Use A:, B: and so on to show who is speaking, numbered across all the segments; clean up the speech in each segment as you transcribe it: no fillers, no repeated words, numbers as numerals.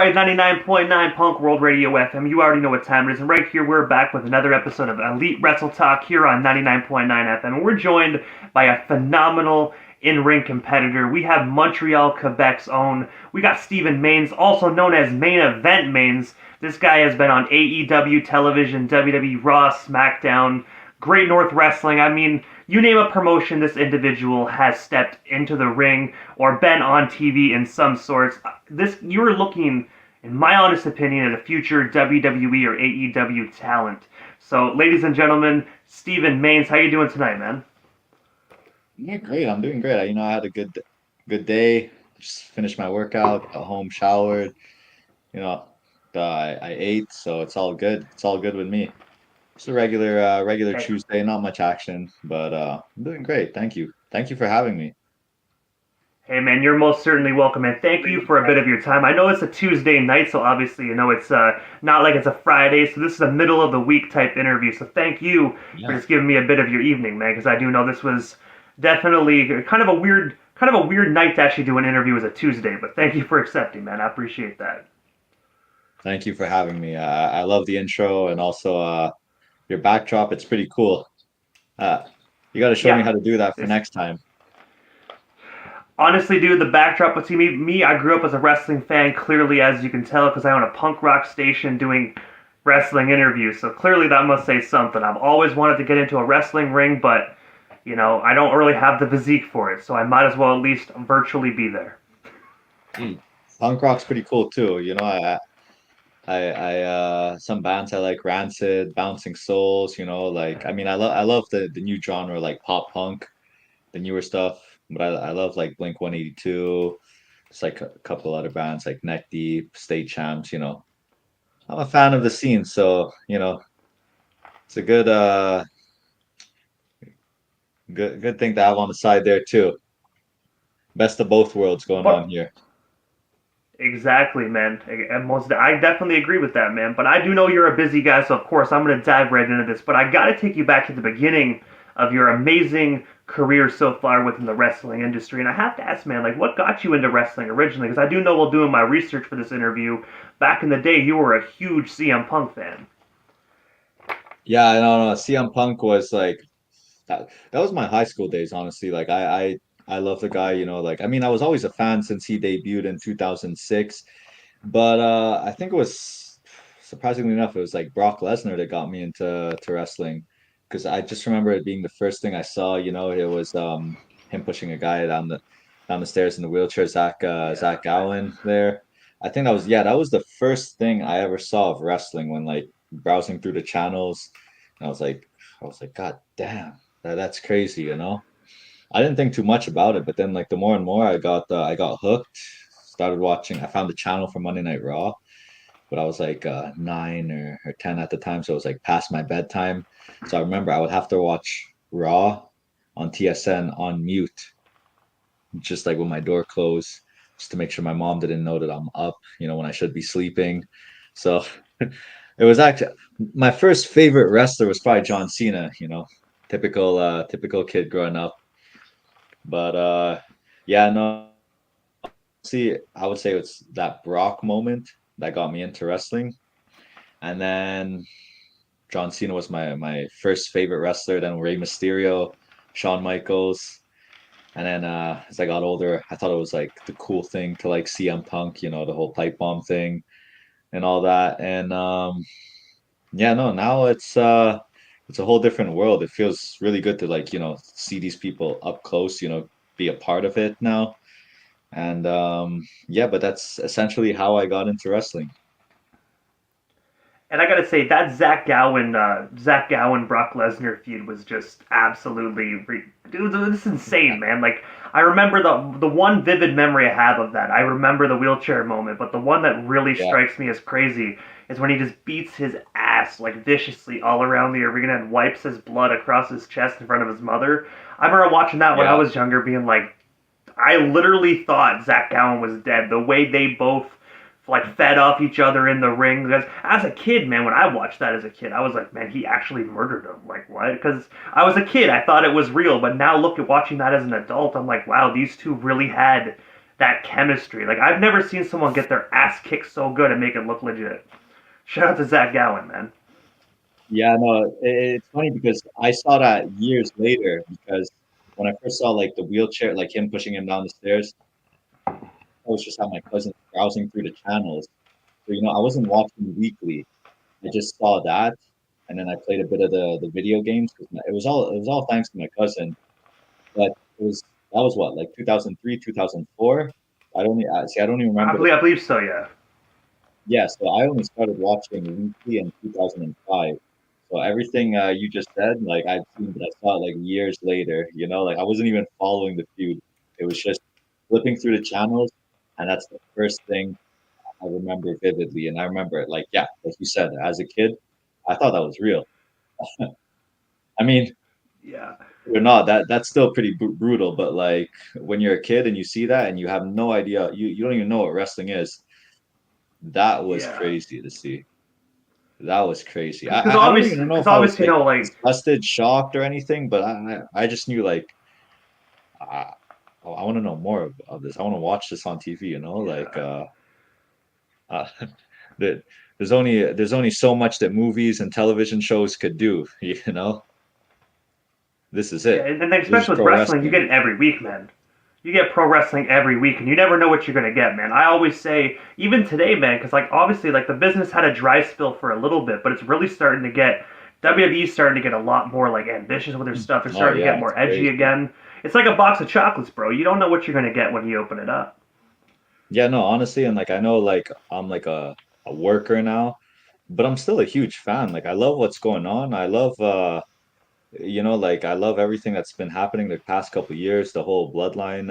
A: right, 99.9 Punk World Radio FM. You already know what time it is. And right here, we're back with another episode of Elite Wrestle Talk here on 99.9 FM. And we're joined by a phenomenal in-ring competitor. We have Montreal, Quebec's own. We got Stephen Mainz, also known as Main Event Mainz. This guy has been on AEW television, WWE, Raw, SmackDown, Great North Wrestling. I mean, you name a promotion, this individual has stepped into the ring or been on TV in some sorts. You're looking, in my honest opinion, at a future WWE or AEW talent. So, ladies and gentlemen, Stephen Mainz, how you doing tonight, man?
B: Yeah, great. I'm doing great. I had a good day. Just finished my workout, got home, showered. You know, I ate, so it's all good. It's all good with me. Just a regular
A: Hey,
B: Tuesday, not much action, but I'm doing great. Thank you. Thank you for having me.
A: hey, man, you're most certainly welcome, and thank you for a bit of your time. I know it's a Tuesday night, so obviously, it's not like it's a Friday, so this is a middle of the week type interview. So thank you for
B: Yeah.
A: just giving me a bit of your evening, man, because I do know this was definitely kind of a weird night to actually do an interview as a Tuesday. But thank you for accepting, man. I appreciate that.
B: Thank you for having me. I love the intro and also your backdrop. It's pretty cool. Uh, you got to show me
A: Yeah,
B: how to do that for
A: it's
B: next time.
A: honestly, dude, the backdrop. But see, me, I grew up as a wrestling fan. Clearly, as you can tell, because I own a punk rock station doing wrestling interviews. So clearly, that must say something. I've always wanted to get into a wrestling ring, but I don't really have the physique for it. So I might as well at least virtually be there.
B: Mm. Punk rock's pretty cool too. Some bands I like Rancid, Bouncing Souls, like I love the new genre like pop punk, the newer stuff, but I love like Blink 182, it's like a couple other bands like Neck Deep, State Champs. I'm a fan of the scene, so it's a good thing to have on the side there too. Best of both worlds going on
A: But
B: here.
A: exactly, man. I definitely agree with that, man. But I do know you're a busy guy, so of course I'm going to dive right into this. But I got to take you back to the beginning of your amazing career so far within the wrestling industry. And I have to ask, man, like, what got you into wrestling originally? Because I do know while doing my research for this interview, back in the day, you were a huge CM Punk fan.
B: Yeah, no, CM Punk was like that was my high school days, honestly. Like I love the guy, like I was always a fan since he debuted in 2006. But I think it was surprisingly enough, it was like Brock Lesnar that got me into wrestling because I just remember it being the first thing I saw, it was him pushing a guy down the stairs in the wheelchair, Zach
A: Yeah.
B: Gowen there. I think that was the first thing I ever saw of wrestling when like browsing through the channels. And I was like, God damn, that's crazy. I didn't think too much about it, but then like the more and more I got hooked, started watching. I found the channel for Monday Night Raw, but I was like 9 or 10 at the time, so it was like past my bedtime. So I remember I would have to watch Raw on TSN on mute, just like with my door closed, just to make sure my mom didn't know that I'm up, when I should be sleeping. So it was actually my first favorite wrestler was probably John Cena, typical kid growing up. But yeah, no, see, I would say it's that Brock moment that got me into wrestling. And then John Cena was my first favorite wrestler, then Rey Mysterio, Shawn Michaels. And then as I got older, I thought it was like the cool thing to like CM Punk, the whole pipe bomb thing and all that. And yeah, no, now it's a whole different world. It feels really good to like, see these people up close, be a part of it now. And yeah, but that's essentially how I got into wrestling.
A: And I gotta say that Zach Gowen Brock Lesnar feud was just absolutely, dude, it's insane, man. Like I remember the one vivid memory I have of that. I remember the wheelchair moment, but the one that really
B: Yeah,
A: strikes me as crazy is when he just beats his ass like viciously all around the arena and wipes his blood across his chest in front of his mother. I remember watching that when I
B: yeah,
A: was younger, being like, I literally thought Zach Gowen was dead. The way they both like fed off each other in the ring. Because as a kid, man, when I watched that as a kid, I was like, man, he actually murdered him. Like what? Because I was a kid, I thought it was real. But now look at watching that as an adult, I'm like, wow, these two really had that chemistry. Like I've never seen someone get their ass kicked so good and make it look legit. Shout out to Zach Gowen, man.
B: Yeah, no, it's funny because I saw that years later because when I first saw like the wheelchair, like him pushing him down the stairs, I was just at my cousin browsing through the channels. So, I wasn't watching weekly. I just saw that, and then I played a bit of the video games. It was all thanks to my cousin. But that was what, like 2003, 2004. I don't see. I don't even remember the.
A: I believe so. Yeah.
B: Yeah, so I only started watching weekly in 2005. So everything you just said, like I've seen, but I saw it like years later. Like I wasn't even following the feud. It was just flipping through the channels, and that's the first thing I remember vividly. And I remember it like, yeah, like you said, as a kid, I thought that was real. I mean,
A: Yeah.
B: or not, that's still pretty brutal. But like when you're a kid and you see that and you have no idea, you don't even know what wrestling is. That was
A: Yeah.
B: crazy to see. That was crazy.
A: Because
B: I don't even know
A: because
B: if I was
A: obviously,
B: like
A: like
B: disgusted, shocked, or anything, but I just knew like I, I want to know more of this. I want to watch this on TV. Like
A: yeah.
B: uh, that there's only so much that movies and television shows could do. This is
A: Yeah,
B: it.
A: and then
B: This is
A: especially with
B: pro
A: wrestling, you
B: wrestling.
A: get it every week, man. You get pro wrestling every week, and you never know what you're gonna get, man. I always say, even today, man, because like obviously, like the business had a dry spell for a little bit, but it's really starting to get WWE's starting to get a lot more like ambitious with their stuff. They're
B: Oh
A: starting to
B: yeah,
A: get
B: it's
A: more edgy
B: crazy.
A: again. It's like a box of chocolates, bro. You don't know what you're gonna get when you open it up.
B: Yeah, no, honestly, and like I know like I'm like a worker now, but I'm still a huge fan. Like I love what's going on. I love like I love everything that's been happening the past couple of years, the whole bloodline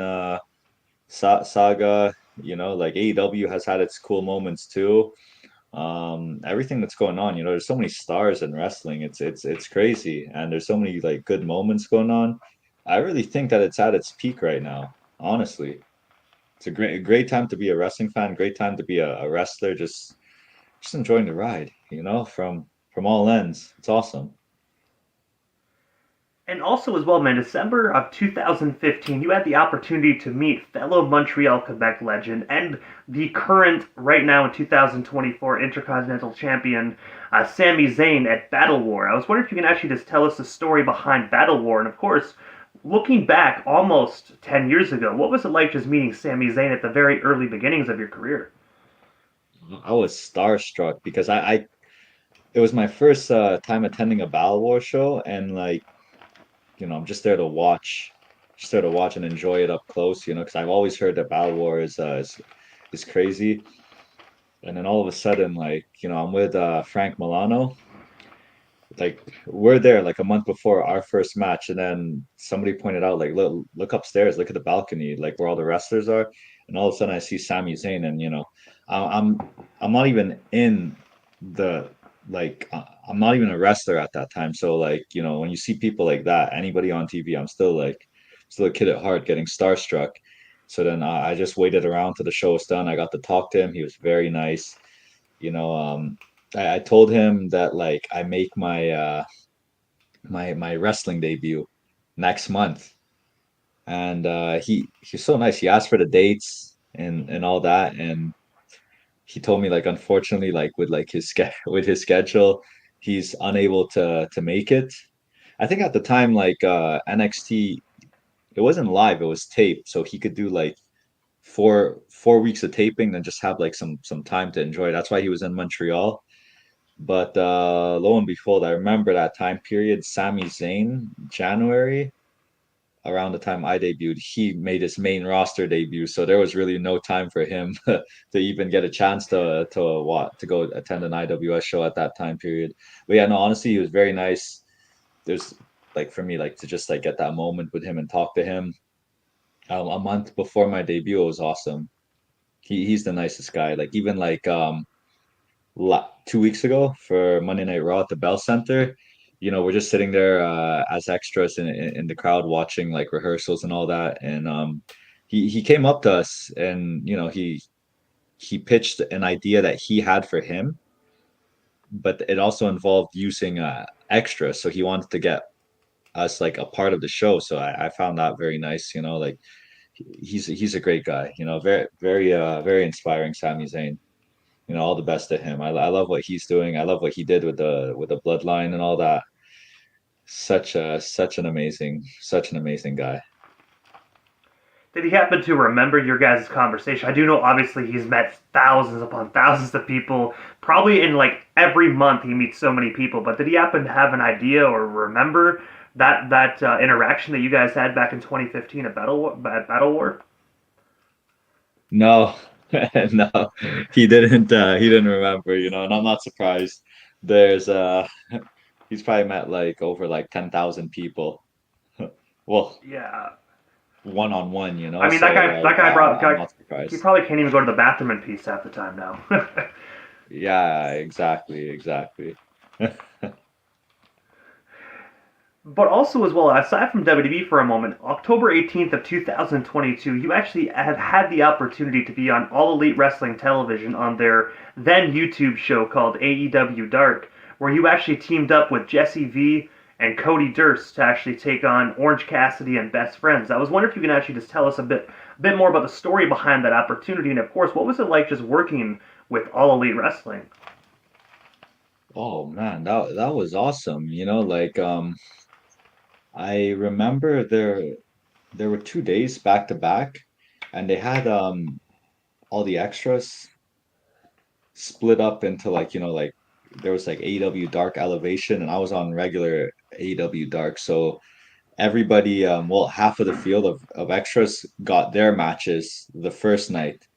B: saga, like AEW has had its cool moments too. Everything that's going on, there's so many stars in wrestling. It's crazy, and there's so many like good moments going on. I really think that it's at its peak right now, honestly. It's a great time to be a wrestling fan, great time to be a wrestler, just enjoying the ride, from all ends. It's awesome.
A: And also, as well, man, December of 2015, you had the opportunity to meet fellow Montreal, Quebec legend and the current, right now in 2024, Intercontinental Champion, Sami Zayn at Battle War. I was wondering if you can actually just tell us the story behind Battle War. And of course, looking back almost 10 years ago, what was it like just meeting Sami Zayn at the very early beginnings of your career?
B: I was starstruck because I it was my first time attending a Battle War show, and like, I'm just there to watch and enjoy it up close, because I've always heard that Battle War is crazy. And then all of a sudden, like, I'm with Frank Milano. Like we're there like a month before our first match, and then somebody pointed out, like, look upstairs, look at the balcony, like where all the wrestlers are. And all of a sudden I see Sami Zayn, and I'm I'm not even in the I'm not even a wrestler at that time. So like, when you see people like that, anybody on TV, I'm still a kid at heart, getting starstruck. So then I just waited around till the show was done. I got to talk to him. He was very nice. you know um I told him that like I make my wrestling debut next month, and he's so nice. He asked for the dates and all that, and he told me, like, unfortunately, like with like with his schedule, he's unable to make it. I think at the time, like, NXT, it wasn't live, it was taped, so he could do like four weeks of taping, then just have like some time to enjoy. That's why he was in Montreal. But lo and behold, I remember that time period, Sami Zayn, January, around the time I debuted, he made his main roster debut. So there was really no time for him to even get a chance to go attend an IWS show at that time period. But yeah, no, honestly, he was very nice. There's like, for me, like, to just like get that moment with him and talk to him. A month before my debut, it was awesome. He's the nicest guy. Like, even like 2 weeks ago for Monday Night Raw at the Bell Center. We're just sitting there as extras in the crowd watching like rehearsals and all that. And he came up to us, and he pitched an idea that he had for him, but it also involved using extra. So he wanted to get us like a part of the show. So I found that very nice. Like, he's a great guy. Very inspiring, Sami Zayn. All the best to him. I love what he's doing. I love what he did with the bloodline and all that. Such an amazing guy.
A: Did he happen to remember your guys' conversation? I do know, obviously, he's met thousands upon thousands of people. Probably in like every month he meets so many people. But did he happen to have an idea or remember that interaction that you guys had back in 2015 at Battle War?
B: No, no, he didn't remember, and I'm not surprised. There's he's probably met like over like 10,000 people. Well,
A: Yeah.
B: one on one,
A: I mean,
B: so
A: that guy
B: I'm not
A: he
B: surprised.
A: probably can't even go to the bathroom in peace half the time now.
B: Yeah, exactly.
A: But also as well, aside from WWE for a moment, October 18th of 2022, you actually had the opportunity to be on All Elite Wrestling Television on their then YouTube show called AEW Dark, where you actually teamed up with Jesse V and Cody Durst to actually take on Orange Cassidy and Best Friends. I was wondering if you can actually just tell us a bit more about the story behind that opportunity, and of course, what was it like just working with All Elite Wrestling?
B: Oh man, that was awesome. Like I remember there were 2 days back to back, and they had all the extras split up into like like there was like AEW Dark Elevation, and I was on regular AEW Dark. So everybody, well, half of the field of extras got their matches the first night,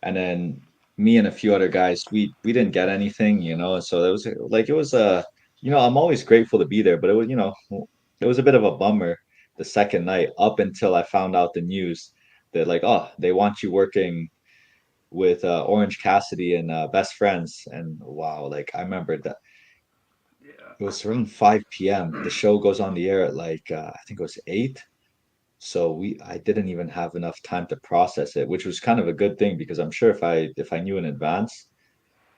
B: and then me and a few other guys, we didn't get anything, so it was like it was I'm always grateful to be there, but it was a bit of a bummer the second night up until I found out the news that like, oh, they want you working with Orange Cassidy and Best Friends. And wow, like I remember that
A: Yeah.
B: it was around 5 p.m. The show goes on the air at like I think it was 8. So I didn't even have enough time to process it, which was kind of a good thing because I'm sure if I knew in advance,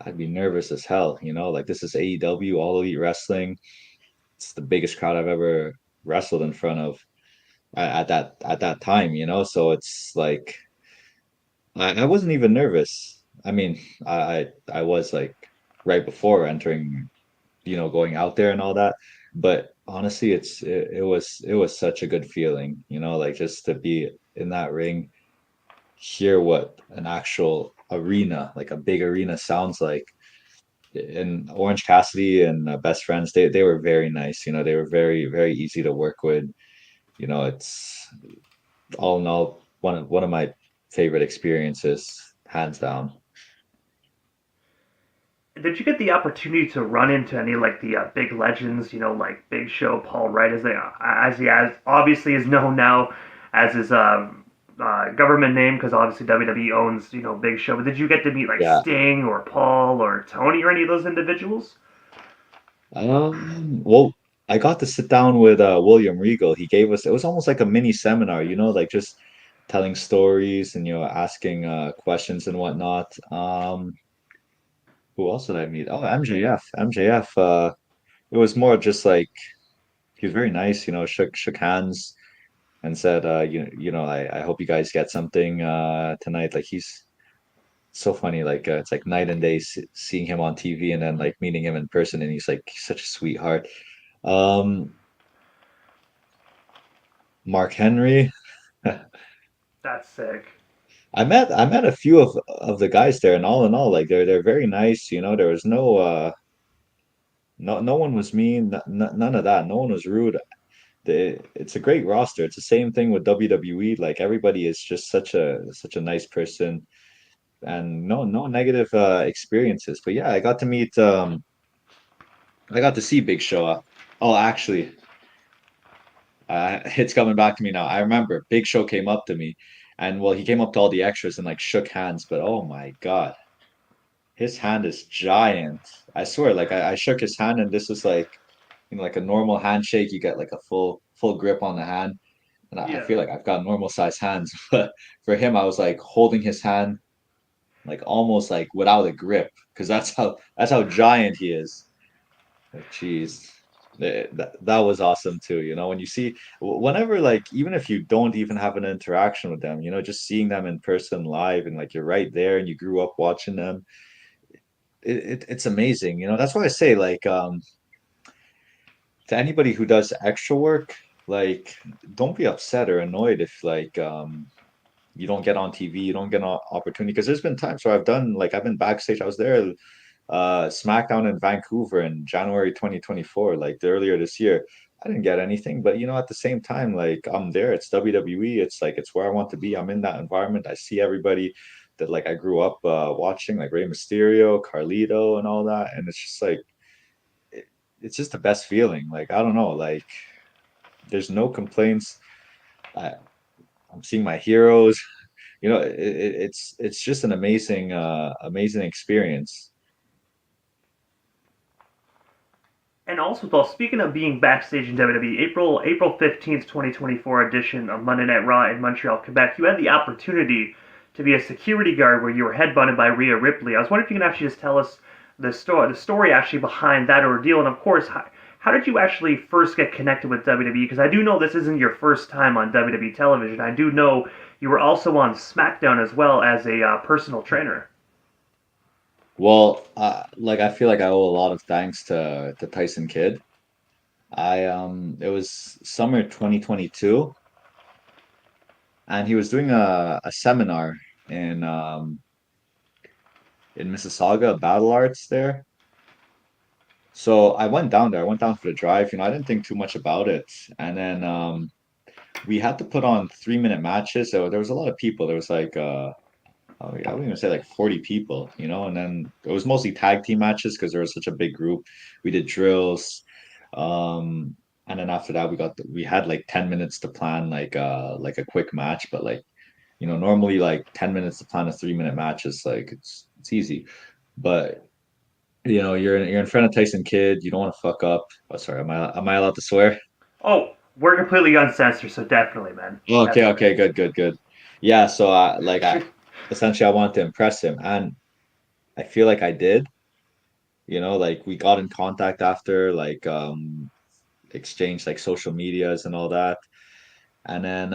B: I'd be nervous as hell, like this is AEW, All Elite Wrestling. It's the biggest crowd I've ever wrestled in front of at that time, so it's like I wasn't even nervous. I mean, I was like right before entering, going out there and all that. But honestly, it was such a good feeling, like just to be in that ring, hear what an actual arena, like a big arena sounds like. And Orange Cassidy and Best Friends, they were very nice, they were very, very easy to work with. It's all in all one of my favorite experiences, hands down.
A: Did you get the opportunity to run into any like the big legends, like Big Show, Paul Wright, as he as obviously is known now as his government name because obviously WWE owns Big Show. But did you get to meet like
B: Yeah.
A: Sting or Paul or Tony or any of those individuals?
B: Well, I got to sit down with William Regal. He gave us, it was almost like a mini seminar, like just telling stories and asking questions and whatnot. Who else did I meet? Oh, MJF. MJF, it was more just like he was very nice, shook hands and said I hope you guys get something tonight. Like he's so funny, like it's like night and day seeing him on TV and then like meeting him in person, and he's such a sweetheart. Um, Mark Henry.
A: That's sick.
B: I met a few of the guys there, and all in all, like they're very nice. There was no one was mean, none of that. No one was rude. It's a great roster. It's the same thing with WWE. Like everybody is just such a nice person, and no negative experiences. But yeah, I got to see Big Show. Oh, actually, it's coming back to me now. I remember Big Show came up to me, and well, he came up to all the extras and like shook hands. But oh my God, his hand is giant. I swear, like I shook his hand, and this was like, like a normal handshake. You get like a full grip on the hand, and I
A: Yeah.
B: feel like I've got normal size hands. But for him, I was like holding his hand, like almost like without a grip, because that's how giant he is. Like, jeez. That was awesome too. When you see, whenever, like, even if you don't even have an interaction with them, just seeing them in person live, and like you're right there and you grew up watching them, it's amazing. That's why I say, like, to anybody who does extra work, like, don't be upset or annoyed if, like, you don't get on TV, you don't get an opportunity. Because there's been times where I've been backstage. I was there, SmackDown in Vancouver in January 2024, like earlier this year. I didn't get anything, but at the same time, like, I'm there. It's WWE. It's like it's where I want to be. I'm in that environment. I see everybody that, like, I grew up watching, like Rey Mysterio, Carlito, and all that, and it's just like it's just the best feeling. Like, I don't know, like, there's no complaints. I, I'm seeing my heroes. It's just an amazing experience.
A: And also, well, speaking of being backstage in WWE, April 15th, 2024 edition of Monday Night Raw in Montreal, Quebec, you had the opportunity to be a security guard where you were headbutted by Rhea Ripley. I was wondering if you can actually just tell us the story actually behind that ordeal, and of course, how did you actually first get connected with WWE? Because I do know this isn't your first time on WWE television. I do know you were also on SmackDown as well as a personal trainer.
B: Well, like, I feel like I owe a lot of thanks to Tyson Kidd. It was summer 2022, and he was doing a seminar in um in Mississauga, Battle Arts there. So I went down there. I went down for the drive. I didn't think too much about it, and then we had to put on 3-minute matches. So there was a lot of people. There was like I wouldn't even say like 40 people, and then it was mostly tag team matches because there was such a big group. We did drills. Um, and then after that we had like 10 minutes to plan like a quick match, but like, normally like 10 minutes to plan a 3-minute match is like it's easy. But you're in front of Tyson Kidd, you don't want to fuck up. Oh, sorry, am I allowed to swear?
A: Oh, we're completely uncensored, so definitely, man,
B: Okay,
A: definitely.
B: okay, good, good, good. Yeah, so I essentially I wanted to impress him, and I feel like I did. Like, we got in contact after, like, exchanged like social medias and all that. And then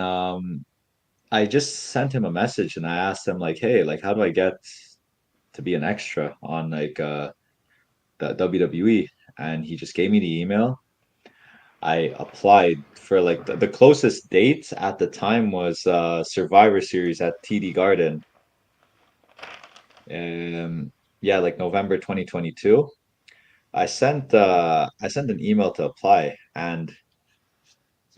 B: I just sent him a message and I asked him, like, hey, like, how do I get to be an extra on, like, the WWE? And he just gave me the email. I applied for, like, the closest date at the time was Survivor Series at TD Garden. Yeah, like November 2022. I sent an email to apply, and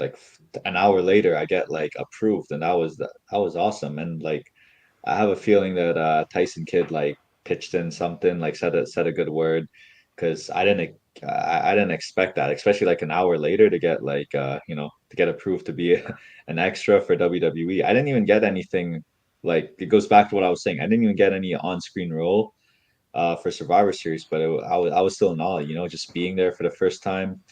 B: like an hour later I get like approved, and that was awesome. And like, I have a feeling that Tyson Kidd like pitched in something, like said a good word, because I didn't expect that, especially like an hour later, to get like to get approved to be an extra for WWE. I didn't even get anything. Like, it goes back to what I was saying. I didn't even get any on-screen role for Survivor Series, but I was still in awe, just being there for the first time.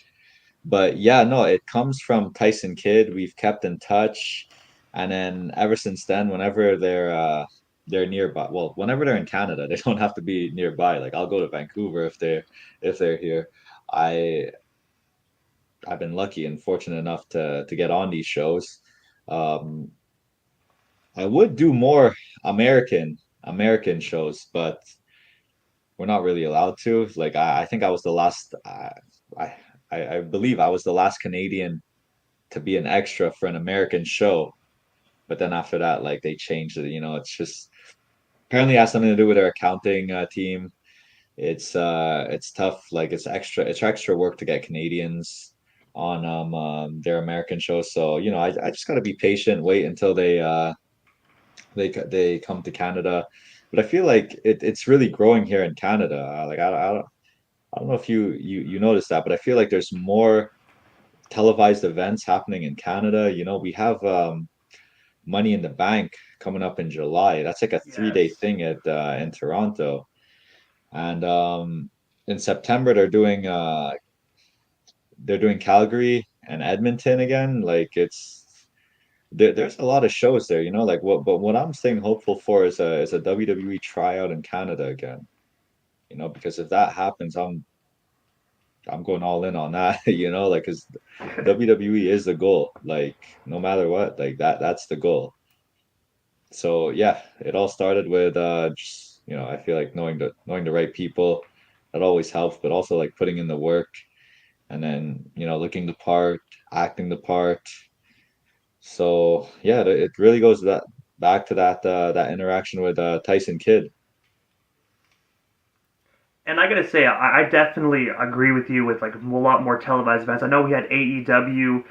B: But yeah, no, it comes from Tyson Kidd. We've kept in touch, and then ever since then, whenever they're nearby, well, whenever they're in Canada, they don't have to be nearby. Like, I'll go to Vancouver if they're here. I I've been lucky and fortunate enough to get on these shows. Um, I would do more American shows, but we're not really allowed to. Like, I think I was the last. I I believe I was the last Canadian to be an extra for an American show. But then after that, like, they changed it. It's just apparently it has something to do with their accounting team. It's tough. Like, it's extra work to get Canadians on their American shows. So I just gotta be patient, wait until they come to Canada. But I feel like it's really growing here in Canada. Like, I don't know if you noticed that, but I feel like there's more televised events happening in Canada. We have Money in the Bank coming up in July. That's like a 3-day
A: Yes.
B: thing at in Toronto, and in September they're doing Calgary and Edmonton again. Like, there's a lot of shows there. Like, what I'm staying hopeful for is a WWE tryout in Canada again. Because if that happens, I'm going all in on that, like because WWE is the goal. Like no matter what, like that's the goal. So yeah, it all started with just I feel like knowing the right people that always helps, but also like putting in the work and then looking the part, acting the part. So yeah, it really goes back to that interaction with Tyson Kidd.
A: And I gotta say, I definitely agree with you with like a lot more televised events. I know we had AEW,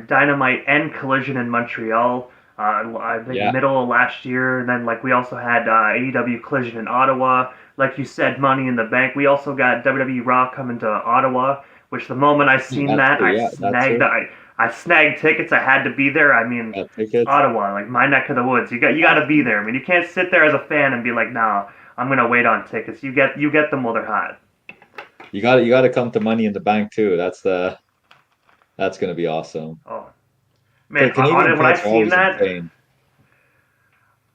A: Dynamite, and Collision in Montreal. I think
B: Yeah,
A: middle of last year, and then like we also had AEW Collision in Ottawa. Like you said, Money in the Bank. We also got WWE Raw coming to Ottawa. Which the moment I
B: yeah,
A: seen
B: that
A: that,
B: too. Yeah, that too.
A: I snagged tickets. I had to be there. I mean, it's
B: Tickets.
A: Ottawa, like my neck of the woods. You got to be there. I mean, you can't sit there as a fan and be like, nah, I'm gonna wait on tickets. You get them while they're hot.
B: You got to come to Money in the Bank too. That's gonna be awesome.
A: Oh man, on
B: Canadian
A: it when I
B: crowds are
A: seen
B: always
A: that,
B: insane.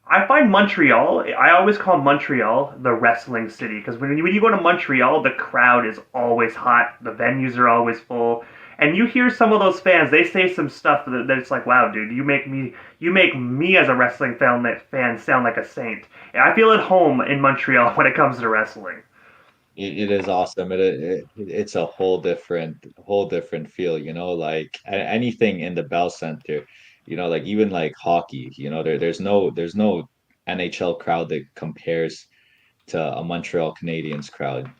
A: I find Montreal. I always call Montreal the wrestling city because when you go to Montreal, the crowd is always hot. The venues are always full, and you hear some of those fans. They say some stuff that it's like, wow, dude, you make me as a wrestling fan sound like a saint. I feel at home in Montreal when it comes to wrestling.
B: It is awesome. It's a whole different feel. Like anything in the Bell Center. Like even like hockey. There's no NHL crowd that compares to a Montreal Canadiens crowd.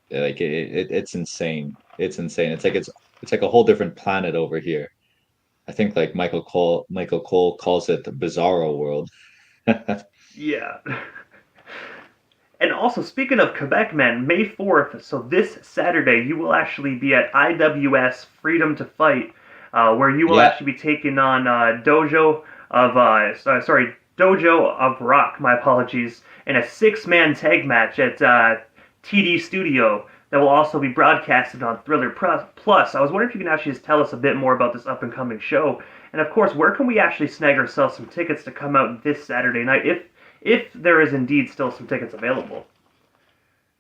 B: Like it's insane. It's insane. It's like a whole different planet over here. I think like Michael Cole calls it the Bizarro world.
A: Yeah. And also, speaking of Quebec, man, May 4th, so this Saturday, you will actually be at IWS Freedom to Fight, where you will
B: Yeah,
A: actually be taking on Dojo of Rock, my apologies, in a six-man tag match at TD Studio that will also be broadcasted on Thriller Plus. I was wondering if you can actually just tell us a bit more about this up-and-coming show. And of course, where can we actually snag ourselves some tickets to come out this Saturday night, if there is indeed still some tickets available?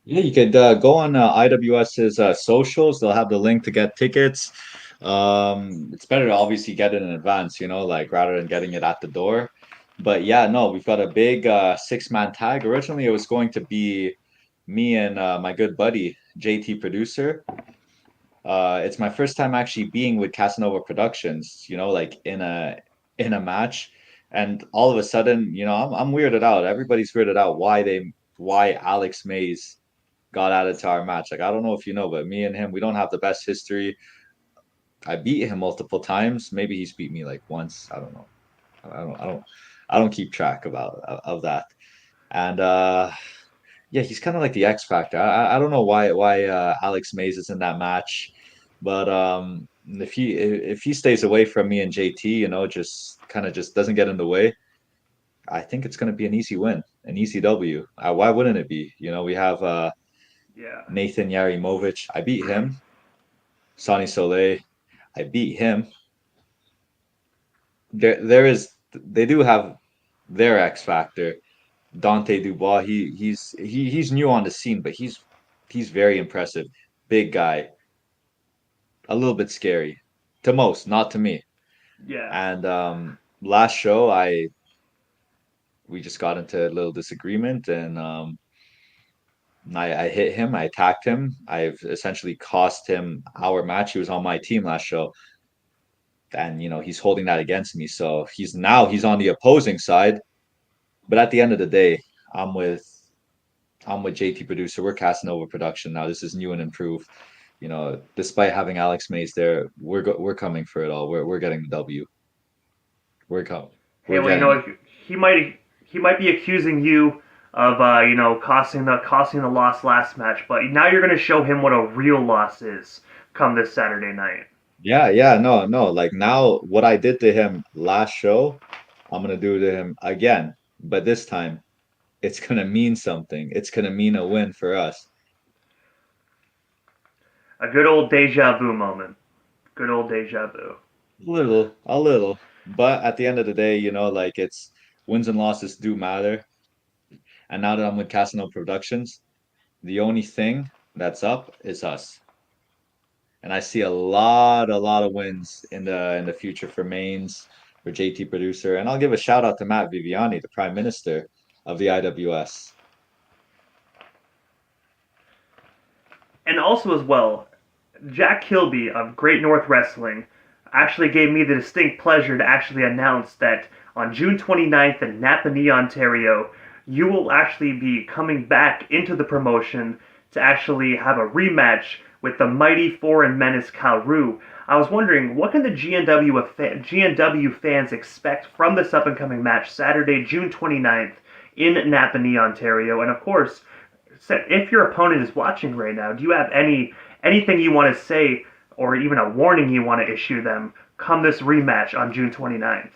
B: yeah, you could go on IWS's socials. They'll have the link to get tickets. It's better to obviously get it in advance, like rather than getting it at the door. But yeah, no, we've got a big six-man tag. Originally, it was going to be me and my good buddy, JT Producer. It's my first time actually being with Casanova Productions, like in a match. And all of a sudden, I'm weirded out. Everybody's weirded out why Alex Mays got added to our match. Like I don't know if you know, but me and him, we don't have the best history. I beat him multiple times. Maybe he's beat me like once. I don't know. I don't keep track of that. And yeah, he's kind of like the X factor. I don't know why Alex Mays is in that match, but if he stays away from me and JT, just kind of just doesn't get in the way, I think it's going to be an easy win, an easy W. Why wouldn't it be? We have
A: Yeah.
B: Nathan Yarimovic. I beat him. Sonny Soleil. I beat him. They do have their X factor. Dante Dubois. He's new on the scene, but he's very impressive. Big guy, a little bit scary to most, not to me.
A: Yeah.
B: And last show, we just got into a little disagreement, and I hit him. I attacked him. I've essentially cost him our match. He was on my team last show, and he's holding that against me. So he's on the opposing side. But at the end of the day, I'm with I'm with JT Producer. We're Casanova Production now. This is new and improved. Despite having Alex Mays there, we're coming for it all. We're getting the W. We're coming.
A: Hey,
B: We're
A: well,
B: getting it.
A: he might be accusing you of costing the loss last match, but now you're going to show him what a real loss is come this Saturday night.
B: Yeah, yeah, no, no. Like now, what I did to him last show, I'm gonna do to him again. But this time, it's gonna mean something. It's gonna mean a win for us.
A: A good old deja vu moment. Good old deja vu.
B: A little. But at the end of the day, like it's wins and losses do matter. And now that I'm with Casino Productions, the only thing that's up is us. and I see a lot of wins in the future for Mainz, for JT Producer, and I'll give a shout out to Matt Viviani, the Prime Minister of the IWS.
A: And also as well, Jack Kilby of Great North Wrestling actually gave me the distinct pleasure to actually announce that on June 29th in Napanee, Ontario, you will actually be coming back into the promotion to actually have a rematch with the mighty foreign menace Kauru. I was wondering, what can the GNW fans expect from this up-and-coming match Saturday, June 29th in Napanee, Ontario? And of course, if your opponent is watching right now, do you have anything you want to say or even a warning you want to issue them come this rematch on June 29th?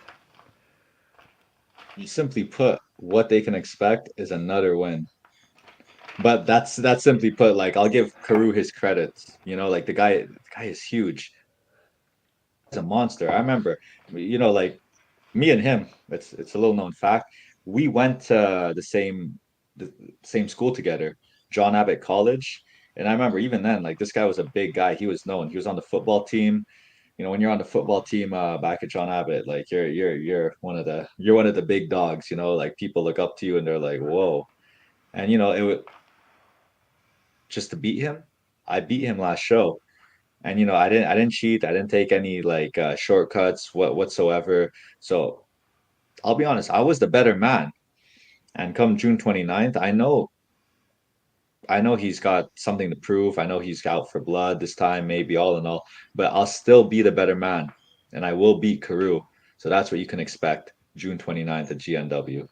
B: Simply put, what they can expect is another win. But that's simply put. Like I'll give Karu his credits. You know, like the guy is huge. He's a monster. I remember, like me and him. It's a little known fact. We went to the same school together, John Abbott College. And I remember even then, like this guy was a big guy. He was known. He was on the football team. You know, when you're on the football team back at John Abbott, like you're one of the big dogs. You know, like people look up to you and they're like, whoa. And it was just to beat him. I beat him last show, and I didn't cheat. I didn't take any like shortcuts whatsoever. So I'll be honest, I was the better man. And come June 29th, I know he's got something to prove. I know he's out for blood this time, maybe all in all, but I'll still be the better man and I will beat Karu. So that's what you can expect June 29th at GNW.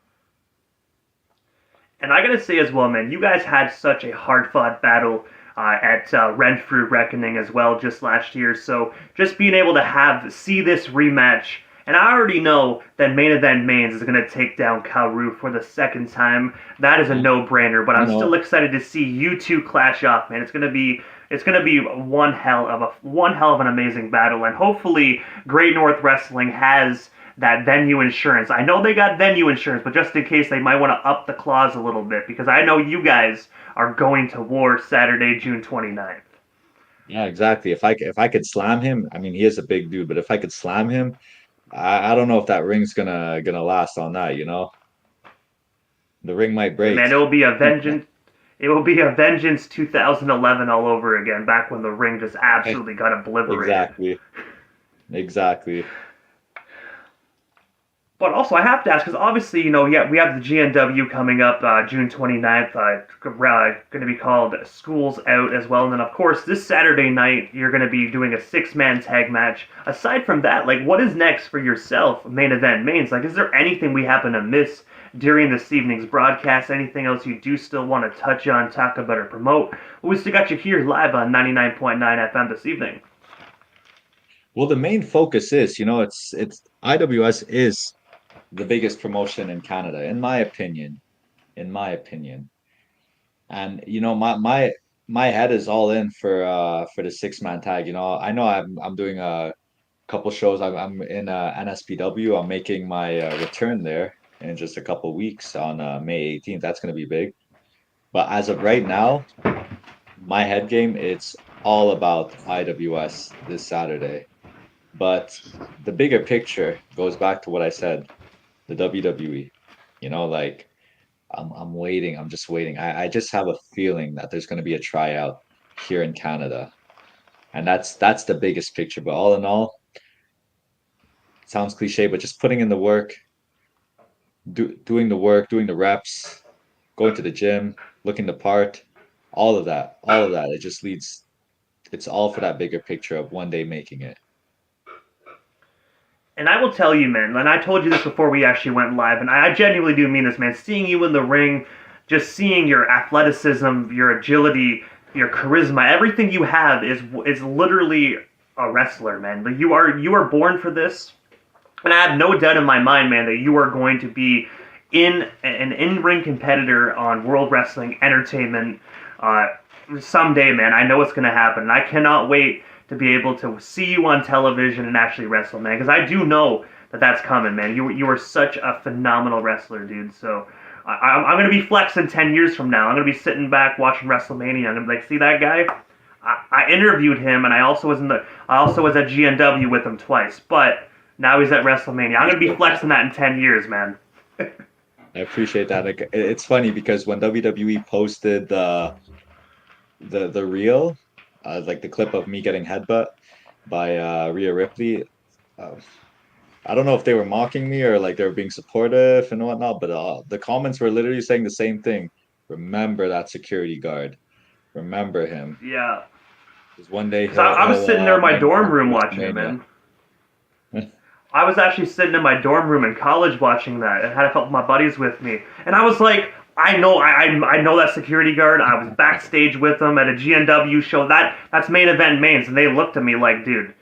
A: And I gotta say as well, man, you guys had such a hard-fought battle at Renfrew Reckoning as well just last year. So just being able to see this rematch, and I already know that Main Event Mainz is gonna take down Kauru for the second time. That is a no-brainer. But I'm still excited to see you two clash off, man. It's gonna be one hell of an amazing battle, and hopefully Great North Wrestling has that venue insurance. I know they got venue insurance, but just in case, they might want to up the clause a little bit because I know you guys are going to war Saturday, June 29th.
B: Yeah, exactly. If I could slam him, I mean he is a big dude, but if I could slam him, I don't know if that ring's gonna last on that, you know? The ring might
A: Yeah,
B: break.
A: man, It will be a Vengeance 2011 all over again, back when the ring just absolutely got obliterated.
B: Exactly. Exactly.
A: But also, I have to ask, because obviously, yeah, we have the GNW coming up June 29th, going to be called Schools Out as well. And then, of course, this Saturday night, you're going to be doing a six-man tag match. Aside from that, like, what is next for yourself, Main Event Mains? Like, is there anything we happen to miss during this evening's broadcast? Anything else you do still want to touch on, talk about, or promote? Well, we still got you here live on 99.9 FM this evening.
B: Well, the main focus is, it's IWS is the biggest promotion in Canada, in my opinion. In my opinion. And my head is all in for the six-man tag. I know I'm doing a couple shows. I'm in NSPW. I'm making my return there in just a couple weeks on May 18th. That's going to be big. But as of right now, my head game, it's all about IWS this Saturday. But the bigger picture goes back to what I said, the WWE. Like I'm waiting. I'm just waiting. I just have a feeling that there's going to be a tryout here in Canada, and that's the biggest picture. But all in all, it sounds cliche, but just putting in the work, doing the work, doing the reps, going to the gym, looking the part, all of that. It just leads. It's all for that bigger picture of one day making it.
A: And I will tell you, man, and I told you this before we actually went live, and I genuinely do mean this, man. Seeing you in the ring, just seeing your athleticism, your agility, your charisma, everything you have is literally a wrestler, man. Like you are born for this, and I have no doubt in my mind, man, that you are going to be an in-ring competitor on World Wrestling Entertainment someday, man. I know it's going to happen, and I cannot wait to be able to see you on television and actually wrestle, man. Because I do know that that's coming, man. You are such a phenomenal wrestler, dude. So I'm going to be flexing 10 years from now. I'm going to be sitting back watching WrestleMania. I'm going to be like, see that guy? I interviewed him, and I also was at GNW with him twice. But now he's at WrestleMania. I'm gonna be flexing that in 10 years, man.
B: I appreciate that. Like, it's funny because when WWE posted the reel, like the clip of me getting headbutt by Rhea Ripley, uh, I don't know if they were mocking me or like they were being supportive and whatnot, but the comments were literally saying the same thing. Remember that security guard. Remember him.
A: Yeah,
B: Because one day
A: because I was
B: he'll
A: sitting there in my
B: main
A: dorm
B: event
A: room watching it,
B: WrestleMania.
A: man. I was actually sitting in my dorm room in college watching that, and had a couple of my buddies with me, and I was like, I know that security guard. I was backstage with them at a GNW show. That's main event Mainz, and they looked at me like, dude,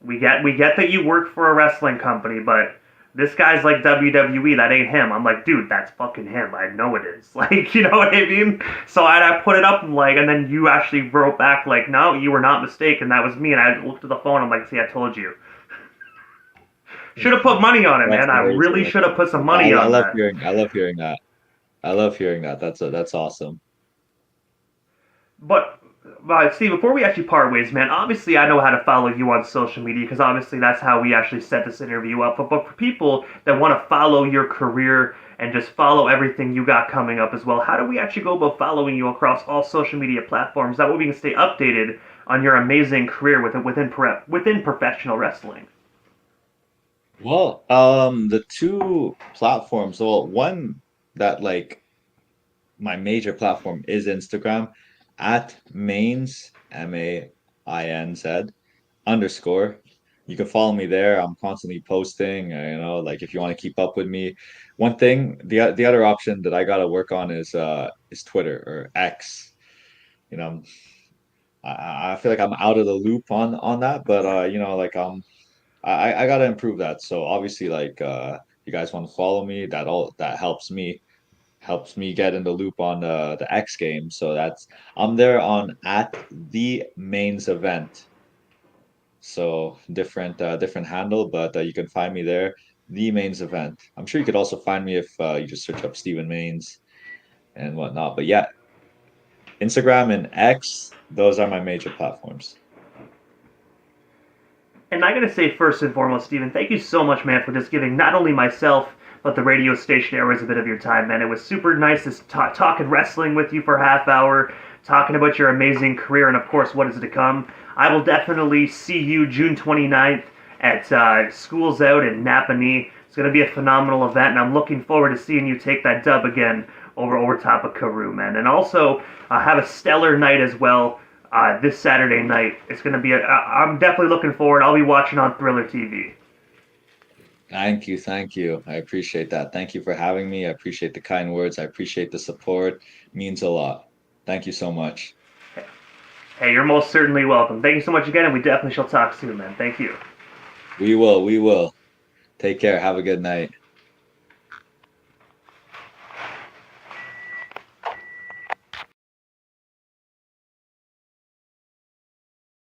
A: we get that you work for a wrestling company, but this guy's like WWE. That ain't him. I'm like, dude, that's fucking him. I know it is. Like, you know what I mean? So I put it up like, and then you actually wrote back like, no, you were not mistaken. That was me. And I looked at the phone. I'm like, see, I told you. Should have put money on it,
B: That's
A: man. I
B: amazing.
A: really
B: That's
A: should have put some
B: amazing.
A: money
B: I
A: on
B: love
A: that.
B: hearing I love hearing that. I love hearing that. That's awesome.
A: But see, before we actually part ways, man, obviously I know how to follow you on social media because obviously that's how we actually set this interview up. But for people that want to follow your career and just follow everything you got coming up as well, how do we actually go about following you across all social media platforms? That way we can stay updated on your amazing career within professional wrestling.
B: Well, the two platforms, well, one that like my major platform is Instagram at Mainz, Mainz underscore. You can follow me there. I'm constantly posting, like if you want to keep up with me. One thing, the other option that I gotta work on is Twitter or X. You know, I feel like I'm out of the loop on that, but like I gotta improve that. So obviously, like you guys want to follow me, that helps me get in the loop on the X game. So I'm there on at the mains event. So different handle, but you can find me there. The mains event. I'm sure you could also find me if you just search up Stephen Mains and whatnot. But yeah, Instagram and X, those are my major platforms.
A: And I gotta say, first and foremost, Steven, thank you so much, man, for just giving not only myself, but the radio station Airwaves a bit of your time, man. It was super nice to talking wrestling with you for a half hour, talking about your amazing career, and of course, what is to come. I will definitely see you June 29th at Schools Out in Napanee. It's going to be a phenomenal event, and I'm looking forward to seeing you take that dub again over top of Karoo, man. And also, have a stellar night as well this Saturday night. It's going to be I'm definitely looking forward. I'll be watching on Thriller TV.
B: Thank you, thank you. I appreciate that. Thank you for having me. I appreciate the kind words. I appreciate the support. It means a lot. Thank you so much.
A: Hey, you're most certainly welcome. Thank you so much again, and we definitely shall talk soon, man. Thank you.
B: We will. Take care. Have a good night.